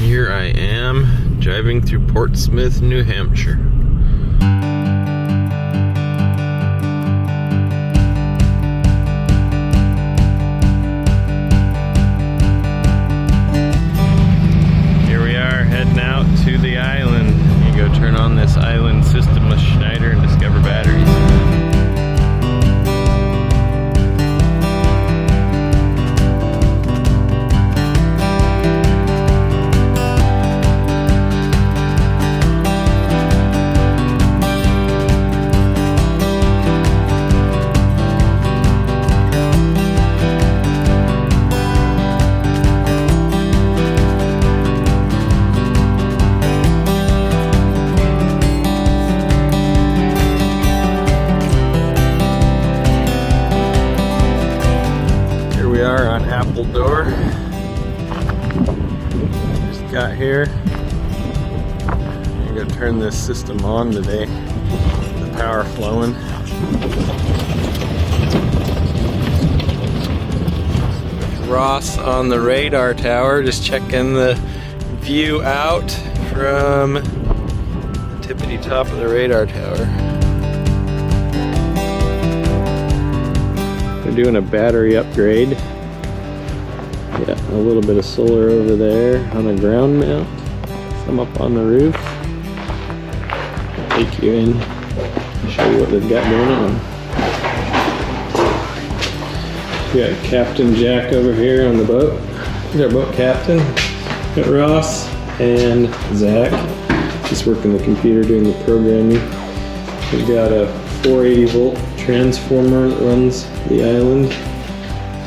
Here I am driving through Portsmouth, New Hampshire. Here we are heading out to the island. You go turn on this island system with Schneider and Discover batteries. We are on Appledore. Just got here. I'm gonna turn this system on today. The power flowing. Ross on the radar tower, just checking the view out from the tippity top of the radar tower. We're doing a battery upgrade. Got a little bit of solar over there on a ground mount. Some up on the roof. I'll take you in, show you what they've got going on. We got Captain Jack over here on the boat. He's our boat captain. Got Ross and Zach. Just working the computer doing the programming. We've got a 480 volt transformer that runs the island,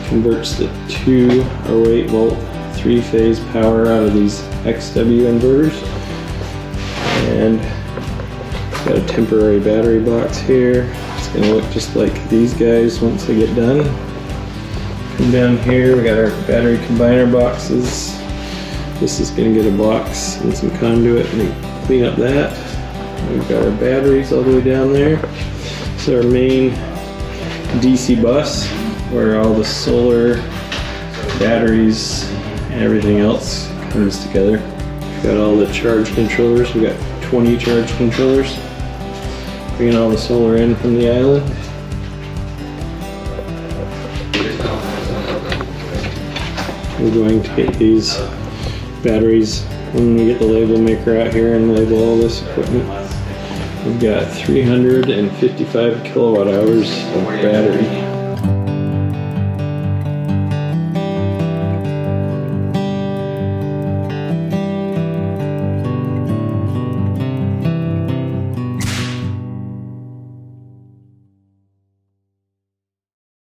converts the 208 volt 3-phase power out of these XW inverters, and got a temporary battery box here. It's going to look just like these guys once they get done. Come down here, we got our battery combiner boxes. This is going to get a box and some conduit and clean up that. We've got our batteries all the way down there. This is our main DC bus where all the solar, batteries, and everything else comes together. We've got all the charge controllers. We've got 20 charge controllers. Bringing all the solar in from the island. We're going to get these batteries when we get the label maker out here and label all this equipment. We've got 355 kilowatt hours of battery.